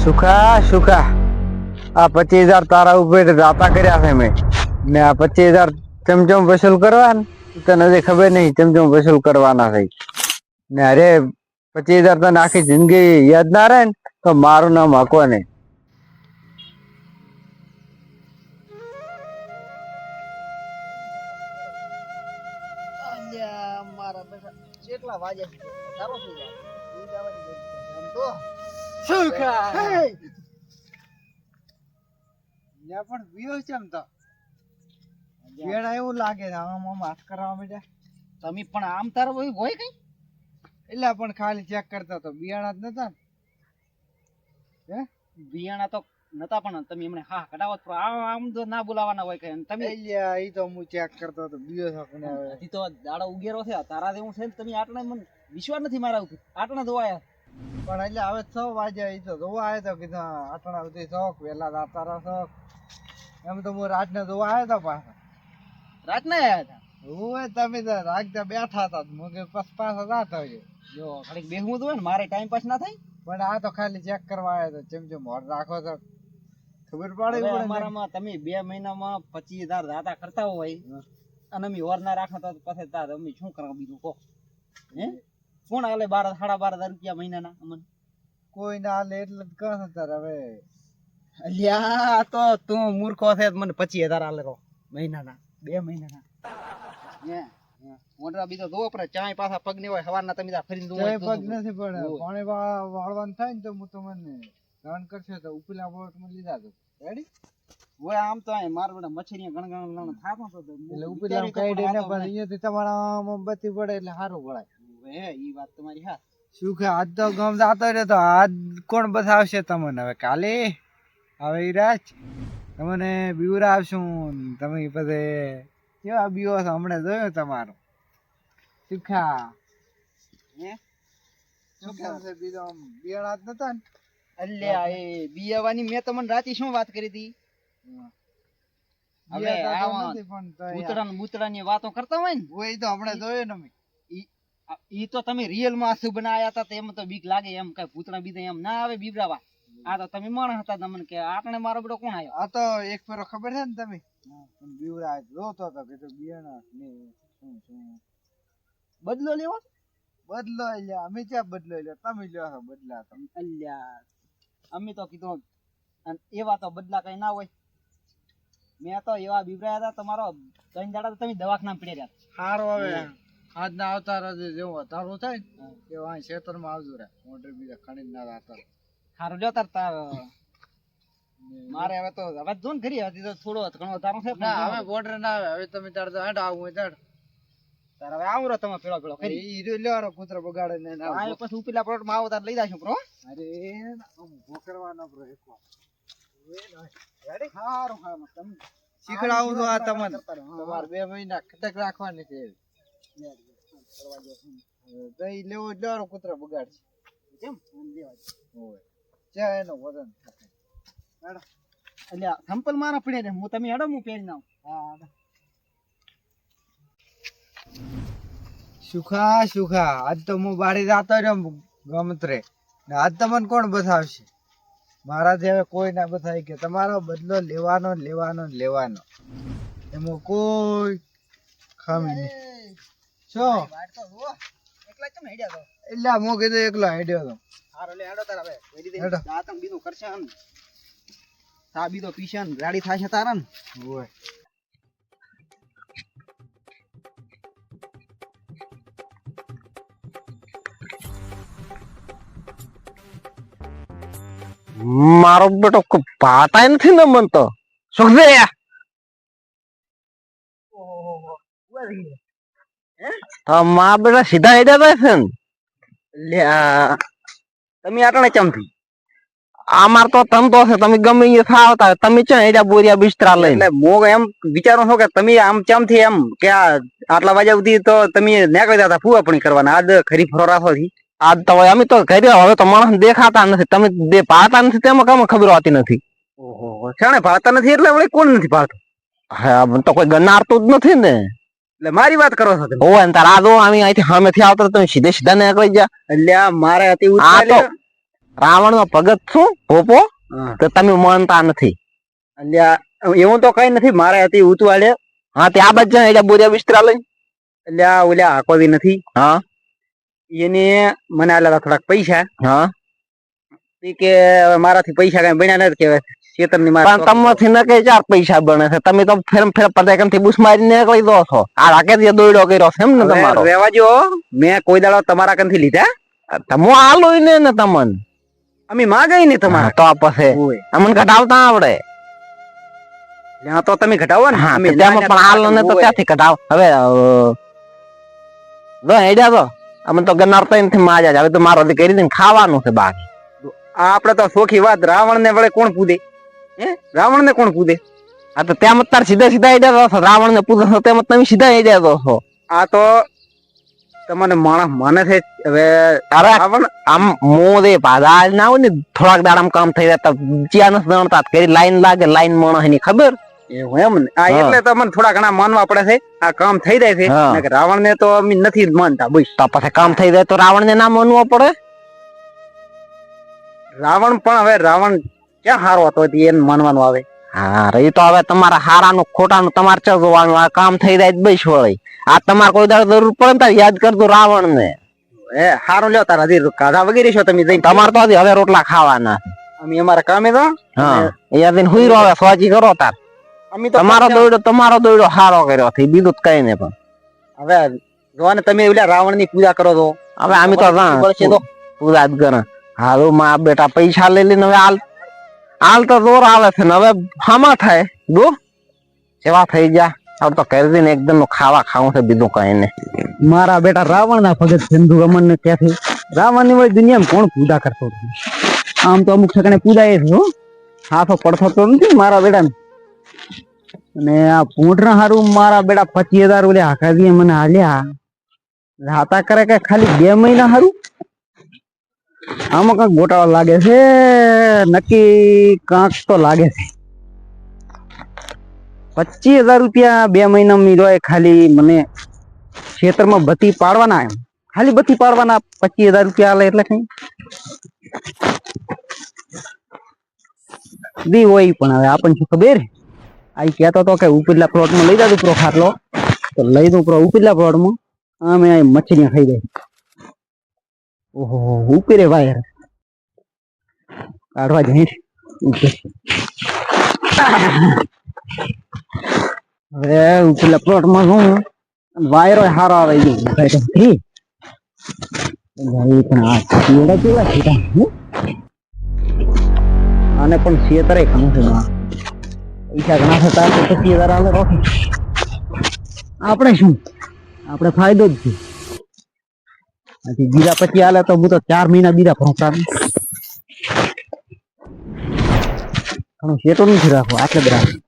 સુખા સુખા આ 25,000 તારા ઉપર દાતા કર્યા છે મેં ને આ 25,000 ચમચમ વસૂલ કરવા ને તને હજી ખબર નહીં ચમચમ વસૂલ કરવાના છે ને અરે 25,000 તને આખી જિંદગી યાદ ના રહે ને તો મારું નામ હકો ને કેટલા વાગ્યા તારો થઈ જાય પણ વિયો છે એમ તો પેડા એવું લાગે છે આમ આમ હાથ કરવા માંડ્યા તમે પણ આમ તારો હોય કઈ એટલે પણ ખાલી ચેક કરતા તો બિયાણા જ નતા હે બિયાણા તો નતા પણ તમે એમને હા કઢાવત આમ તો ના બોલાવાના હોય કઈ તમે ઈ તો હું ચેક કરતો તો બીજો શકને હવે તો દાડો ઉગેરો છે તારા જેવું છે તમે આટલા મને વિશ્વાસ નથી મારા ઉપર આટલા ધોવાયા પણ એટલે હવે 6 વાગ્યા ઈ તો ધોવા આવ્યો તો કીધું આટલા સુધી શોખ વેલા દાતારા શોખ એમ તો હું રાતને ધોવા આવ્યો તો પાછા રાતને આવ્યા હતા હું તમે તો રાખતા બેઠા હતા મગે પાછા જાતા હોય જો ખાલી બેહવું તો હોય ને મારે ટાઈમ પાસ ના થાય પણ આ તો ખાલી ચેક કરવા આવ્યો તો ચમચમ મોર રાખો તો ખબર પડે અમારામાં તમે 2 મહિનામાં 25,000 દાતા કરતા હોય અને અમે ઓર ના રાખો તો પછી તાર અમે શું કરવા બીજું કહો હે કોણ આલે 12,500 રૂપિયા મહિનાના અમને કોઈ ના આલે એટલે જ કહો તાર હવે અલ્યા તો તું મૂર્ખો છે મને 25,000 આલે રો મહિનાના 2 મહિનાના હે મોટરા બીજો દો પર ચાય પાછા પગ ની હોય હવારના તમે ફરીને દો પગ નથી પડે પાણી વાળવાનું થાય ને તો હું તમને ધન કરશે તો ઉપલા બોટ માં લીધા તો રેડી ઓય આમ તો આ માર બેટા મચ્છરીયા ગણગણ થાતો તો એટલે ઉપલા કાઢી ને પણ અહીંયા થી તમારા મોમબત્તી પડે એટલે સારું પડાય હે ઈ વાત તમારી હા સુખા આજ તો ગામ જાતો રે તો આજ કોણ બતાવશે તમને હવે કાલે હવે ઈ રાત તમને બીવરા આવશું તમે પછી કેવા બીવો છો હમણાં જોયો તમારો સુખા હે સુખા છે બીજો બિયાણા જ નતા ને અલ્યા એ બિયાવાની મેં તમને રાતી શું વાત કરી હતી હવે આવા બૂતડાની વાતો કરતા હોય ને ઓય તો હમણાં જોયો ને ઈ તો તમે રિયલ માં આસુ બનાયા હતા તેમ તો બીક લાગે એમ કઈ ભૂતડા બીજા એમ ના આવે બીવરાવા આ તો તમે માણસ હતા તમને કે આપણે મારો બેટો કોણ આવ્યો આ તો એક ફેરો ખબર છે ને તમે બીવરા જોતો હતો કે તો બિયાણા ને શું બદલો લેવો બદલો લ્યા અમે ક્યાં બદલો લ્યા તમે લ્યો છો બદલા તો અલ્યા અમે તો કીધું એવા તો બદલા કઈ ના હોય મેં તો એવા બીવરાયા હતા તમારો 3 દાડા તો તમે દવાખાના પડ્યા રહ્યા સારું હવે આજના અવતાર જેવો તારું થાય કે આ ખેતરમાં આવજો રે મોટર બીજા ખણી ના રાતા સારું જો તાર મારે હવે તો હવે જોન કરી હતી તો થોડો ઘણો તારું છે ના હવે બોર્ડર ના આવે હવે તમે તાર તો હેડ આવું તાર તાર હવે આવું રો તમે પેલો પેલો કરી ઈ લેવાનો કૂતરો બગાડે ને આ પછી ઉપલા પ્લોટ માં આવો તાર લઈ જાશું પ્રો અરે ઉભો કરવાનો પ્રો એકલો રેડી હારું હા તમે શીખડાવું તો આ તમને તમાર 2 મહિના ખટક રાખવાની છે દઈ લેવો લેવાનો કૂતરો બગાડશે કેમ લેવા હોય ચા એનો વજન એટલે સંપલ મારા પડે ને હું તમે હેડો હું પહેરી નાઉં હા સુખા સુખા આજ તો હું બારી જાતો રહ્યો ગમતરે ને આજ તમને કોણ બતાવશે મારાથી હવે કોઈ ના બતાવી કે તમારો બદલો લેવાનો લેવાનો લેવાનો એમાં કોઈ ખામી નહીં શું એટલે હું કીધું એકલો હેડ્યો હતો બીજું કરશે તા બીજો પીશે ગાડી થાય તારા ને હોય મારો બેટો પાતાય નથી ને મન તો સુખ દે મા બેટા સીધા હેડ્યા છે ને તમે આટણે ચમથી અમાર તો તમતો છે તમે ગમે એ ખાવતા તમે છે હેડ્યા બોરિયા બિસ્તરા લઈને એટલે હું એમ વિચારું છું કે તમે આમ ચમથી એમ કે આટલા વાગ્યા સુધી તો તમે નીકળી જતા ફુવાપણી કરવાના આજ ખરી ફરો રાખો થી આજ તો અમે તો ઘરે હવે તો માણસ દેખાતા નથી તમે પાડતા નથી તેમાં કમ ખબર હોતી નથી ઓહો છાણે પાડતા નથી એટલે વળી કોણ નથી પાડતું હા તો કોઈ ગનારતું જ નથી ને એટલે મારી વાત કરો છો તમે ઓય તાર આ દો આમી અહીંથી સામેથી આવતો તમે સીધે સીધા નીકળી જા એટલે મારે હતી રાવણ નો ભગત છું ભોપો તો તમે માનતા નથી. અલ્યા એવું તો કઈ નથી, મારે હતી ઉતવાળે. હા તે આ બાજુ એટલે બોરિયા બિસ્તરા લઈને અલ્યા ઓલ્યા આકોવી નથી. હા એને મને આલેલા થોડાક પૈસા. હા કે મારાથી પૈસા કઈ બન્યા નથી કે ચેતન ની પણ તમારથી ન કઈ 4 પૈસા બને છે. તમે તો ફેર ફેર પટેકન થી બુસ મારી નીકળી દો છો. આ રાકે જે દોડ્યો કર્યો છે એમ ને તમારો. રેવા જો, મેં કોઈ દાડો તમારા કનથી લીધા? તમો આલો ને તમન અમે માં ગઈ ને તમારા તો પછી અમન કઢાવતા આવડે. ત્યાં તો તમે ઘટાવો ને. અમે પણ હાલ ને તો ક્યાંથી કઢાવ. હવે દો હેડ્યા તો અમે તો ગનાર થી માજા જ. હવે તો મારો કરી દઈને ખાવાનું છે બાકી. આપડે તો સોખી વાત, રાવણ ને વળે કોણ પૂદે? હે રાવણ ને કોણ પૂદે? આ તો તેમ તાર સીધા સીધા હેડ્યા છો. રાવણ ને પૂછો છો તેમ તમે સીધા હેડ્યા છો. આ તો તમને માણસ માને છે. હવે અરે આમ મો દે પાદા ના હોય ને થોડાક દાડામાં કામ થઈ જતા ચિયાનસ દણતા કરી લાઈન લાગે. લાઈન માણસ ની ખબર એવું એમ ને. આ એટલે તો મને થોડા ઘણા માનવા પડે છે. આ કામ થઈ જાય છે. રાવણ ને તો અમે નથી માનતા. બસ તો પછી કામ થઈ જાય તો રાવણ ને ના માનવો પડે. રાવણ પણ હવે રાવણ ક્યાં હારો હતો એને માનવાનું આવે. હા રહી તો હવે તમારા હારાનું ખોટાનું તમારે ચા જોવાનું. આ કામ થઈ જાય બસ વળી. આ તમારે કોઈ દાડો જરૂર પડે ને યાદ કરજો રાવણ ને. એ હારું લ્યો તારા હજી કાઢા વગેરે છો તમે જઈ. તમારે તો હજી હવે રોટલા ખાવાના. અમે અમારા કામે તો હા યાદ ને હુઈ રહો. સ્વાજી કરો તાર. અમે તો તમારો દોડ્યો હારો કર્યો થી બીજું કઈ નહીં. પણ હવે જોને તમે ઓલા રાવણ ની પૂજા કરો છો. હવે અમે તો પૂજા જ કરે. હારું માં બેટા પૈસા લઈ લઈને હવે હાલ તો જોર આવે છે ને. હવે હામાં થાય દો સેવા થઈ ગયા. હવે તો કરી દઈને એકદમ ખાવા ખાવું છે બીજું કઈ નહીં. મારા બેટા રાવણ ના ભગત સિંધુ રમન ને ક્યાંથી રાવણ ની દુનિયામાં કોણ પૂજા કરતો? આમ તો અમુક ઠેકાણે પૂજા એ છે. હાથો પડતો તો નથી મારા બેટા ને. અને આ પૂંઠના હારું મારા બેટા 25,000 ઓલે હાકાવી મને હાલ્યા. રાતા કરે કે ખાલી 2 મહિના હારું. આમાં કાંક ગોટાળો લાગે છે. નક્કી કાંક તો લાગે છે. 25,000 રૂપિયા 2 મહિના મીરો ખાલી મને ખેતરમાં બત્તી પાડવાના. એમ ખાલી બત્તી પાડવાના 25,000 રૂપિયા આલે એટલે કઈ દી હોય. પણ હવે આપણને શું ખબર. આ કહેતો તો કે ઉપરલા પ્લોટમાં લઈ જાજો પ્રો ખાટલો. તો લઈ દઉં પ્રો ઉપરલા પ્લોટમાં. અમે મચ્છરીਆਂ ખાઈ જાય. ઓહો ઉપરે વાયર કાઢવા જાય. હવે ઉપરલા પ્લોટમાં શું વાયરો હારો આવે છે. આને પણ છેતરે ઘણું છે. પૈસા ઘણા થતા 25,000 આલે રોકી. આપણે શું આપણે ફાયદો જ છે. બીજા 25 આલે તો હું તો 4 મહિના બીજા ભણતા ઘણું શેતો નથી રાખવું. આટલે જ રાખવું.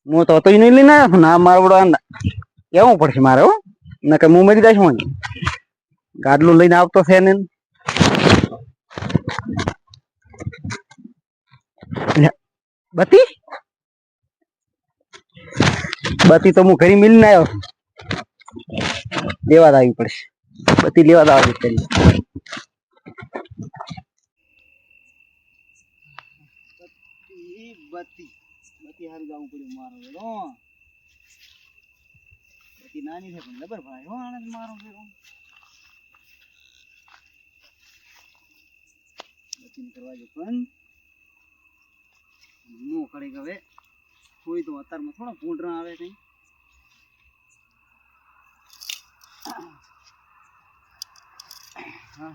હું તો નહીં લઈને આવ્યો ને. આ મારો કેવું પડશે મારે. હો ને કે હું મરી જઈશ. હું ગાડલું લઈને આવતો છે ને. બત્તી બત્તી તો હું ઘરે મિલને આવ્યો. લેવા જ આવી પડશે. બત્તી લેવા જ આવી કરી. બત્તી બત્તી હારી જવું પડ્યું મારો. બત્તી નાની છે પણ જબર ભાઈ. હો આનંદ મારો બત્તી કરવા જો પણ મો કરી ગવે કોઈ તો અત્યારમાં થોડો પૂંડરા આવે કઈ. હા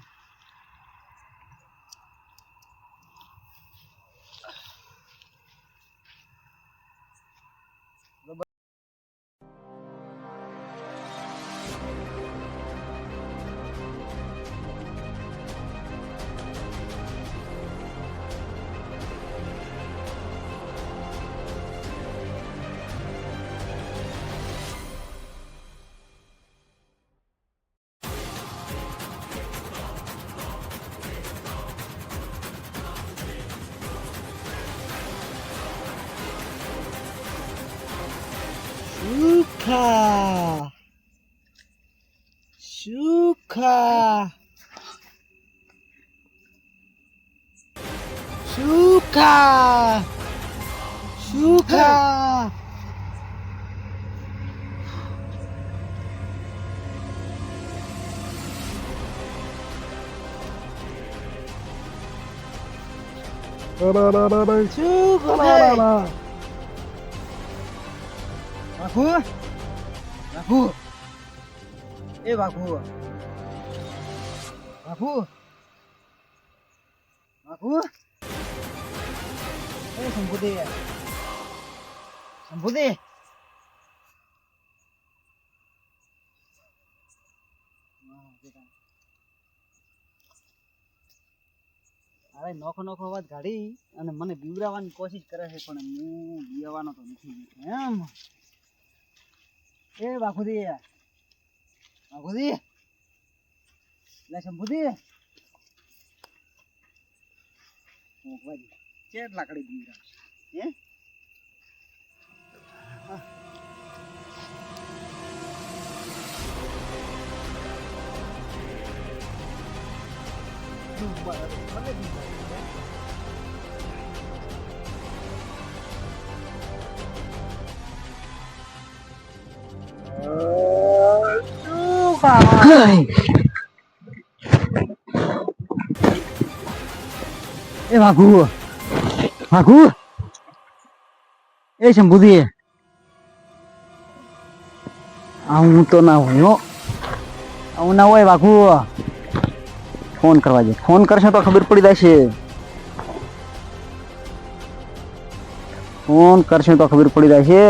Luca! સુખા સુખા સુખા બાપુ બાપુ એ બાપુ બાપુ બાપુ એ સંભુદે સંભુદે અરે નોખો નોખો અવાજ કાઢી અને મને બીવડાવવાની કોશિશ કરે છે પણ હું બીવવાનો તો નથી એમ એ બાપુજી બાપુજી લે શંભુજી ચેટ લાકડી બીવડા હે એ વાઘુ વાઘુ એ શંભુજી આવું તો ના હોય હો આવું ના હોય વાઘુ ફોન કરવા દે ફોન કરશે તો ખબર પડી જશે ફોન કરશે તો ખબર પડી જશે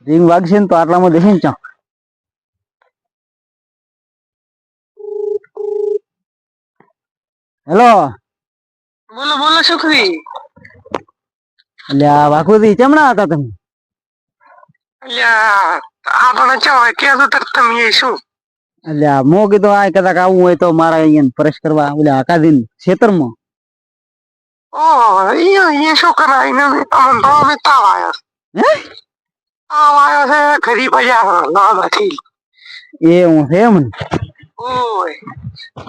રીંગ વાગશે ને તો આટલામાં દેશે ને ચા હેલો બોલો બોલો સુખવી અલ્યા વાઘુજી ચમણા હતા તમે અલ્યા આપણે ચાવે કે તો તમે શું અલ્યા મો કીધું આ કદાચ આવું હોય તો મારા અહીંયા પરેશ કરવા ઓલા આકાદીન ખેતરમાં ઓ અહીંયા શું કરાય ને અમન તો અમે તાવ આવ્યો હે તાવ આવ્યો છે ખરી પજા ના નથી એ હું છે એમ ને ઓય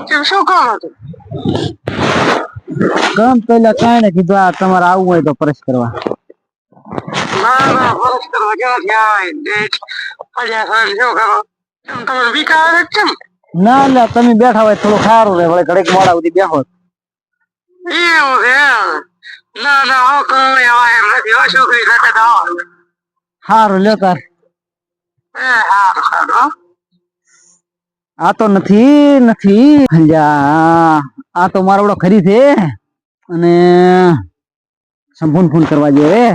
કેમ શું કામ હતું કામ પેલા કાંઈ ને કીધું આ તમારે આવવું હોય તો પરેશ કરવા ના ના ફરજ કરવા ક્યાં થયા ડેટ પજા શું કરો કેમ તમારે વિકા આવે કેમ ના એટલે તમે બેઠા હોય થોડું સારું રહે વળે ઘડીક મોડા સુધી બેહો એવું છે ના ના હો કઈ આવે એમ નથી હો છોકરી સાથે તો સારું લ્યો તાર સારું સારું આ તો નથી નથી અલ્યા આ તો મારો ખરી છે અને સંપૂર્ણ ફોન કરવા જોઈએ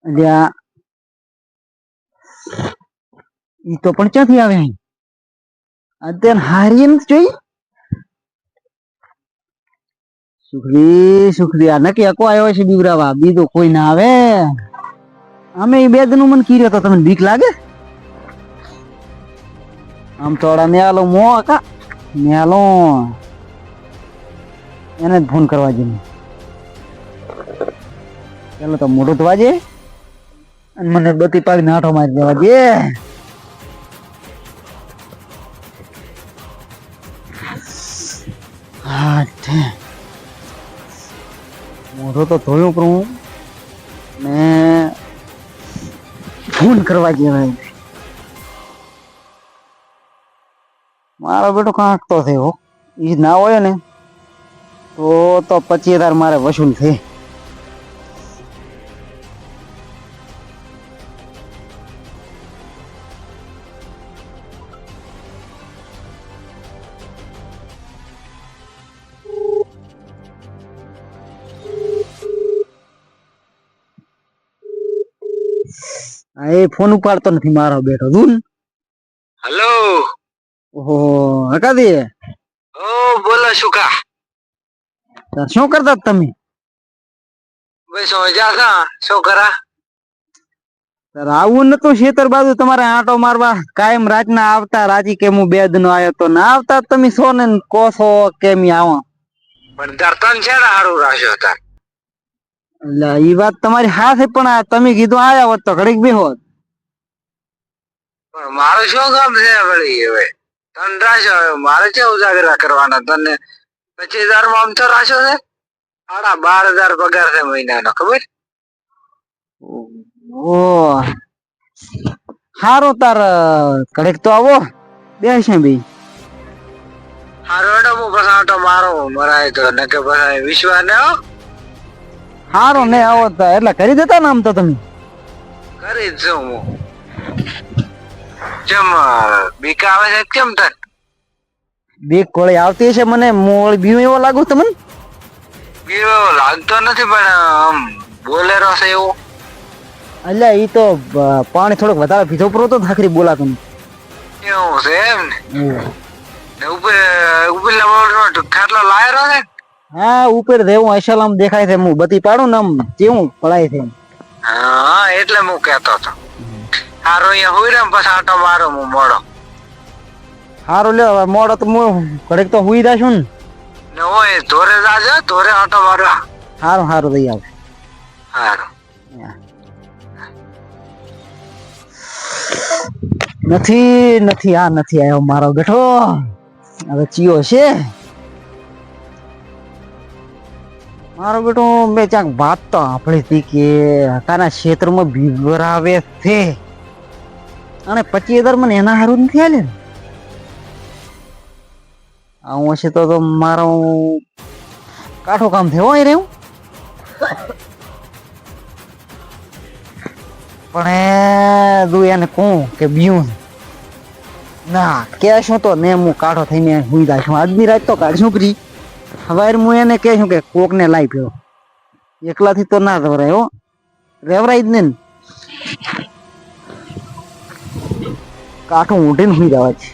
અલ્યા ઈ તો પણ ક્યાંથી આવે અત્યારે હારી નથી જોઈ સુખરી સુખરી આ નક્કી અકો આવ્યો છે બીવરાવા બીજો કોઈ ના આવે અમે એ બે દિનું મને કીર્યો તો તમને બીક લાગે આમ થોડા ન્યાલો મો કા ન્યાલો એને જ ફોન કરવા જઈને ચાલો તો મોઢું ધોવા જે અને મને બધી પાક નાઠો મારી દેવા જે હા મોઢું તો ધોયું પણ હું ને ફોન કરવા જેવાય મારો બેટો કાંક તો થયો એ ના હોય ને તો 25,000 મારે વસૂલ થઈ એ ફોન ઉપાડતો નથી મારો બેટો દૂન હેલો ઓહો હકાદી ઓ બોલો શુકા શું કરતા તમે બસ મજા છે શું કરા તાર આવું નતું ખેતર બાજુ તમારે આંટો મારવા કાયમ રાતના આવતા રાજી કે હું 2 દિનો આવ્યો તો ના આવતા તમે છો ને કો છો કેમ આવો પણ દર્તન છે ને હારું રાખ્યો હતા. એટલે ઈ વાત તમારી હાથે પણ આ તમે કીધું આયા હોત તો ઘડીક બી હોત. પણ મારું શું કામ છે વળી હવે તન રાખ્યો હવે મારે છે ઉજાગરા કરવાના તને 25,000 માં આમ તો રાખ્યો છે 12,500 પગાર છે મહિનાનો ખબર. ઓ હારું તાર ઘડીક તો આવો બેસે બી હારું હેડો હું પસાવટો મારો મરાય તો ને કે પછી વિશ્વાસ ને હો હારું ને આવો તો એટલે કરી દેતા ને આમ તો તમે કરી જ છું હું. જેમ બીક આવે છે કેમ તને બીક કોળી આવતી હશે મને મોળ બીવ એવો લાગુ તમને બીક લાગતો નથી પણ આમ બોલેરો છે એવો. એટલે ઈ તો પાણી થોડુંક વધારે પીધો પૂરો તો થાખરી બોલા તમે એવું છે એમ ને ઉપર ઉપર ખાટલો લાયરો છે. હા ઉપર દેવું અસલ આમ દેખાય છે હું બધી પાડું ને આમ કેવું પડાય છે હા એટલે હું કેતો હતો હારો અહીંયા હુઈ રહ્યો પછી આટો મારો હું મોડો હારું લ્યો હવે મોડો તો હું ઘડીક તો હુઈ જાશું ને ઓય ધોરે જાજો ધોરે આટો મારવા. હારું હારું દઈ આવે હારું નથી નથી આ નથી આવ્યો મારો બેઠો હવે ચિયો છે મારો બેટો મેં ક્યાંક વાત તો આપણી હતી કે હકાના ક્ષેત્રમાં બીવરાવે છે અને 25,000 મને એના હારું નથી આલે ને આવું હશે તો મારો કાઠો કામ થયો હોય રહ્યું પણ એ દુ એને કહું કે બીયું ના કહેશું તો ને હું કાઠો થઈને હુઈ જાશું આજની રાત તો કાઢશું પ્રી હવે હું એને કહેશું કે કોક ને લાઈ પીવો એકલાથી તો ના રેવરાય હો રેવરાય જ ને કાઠું ઊંટીને હુઈ જવા છે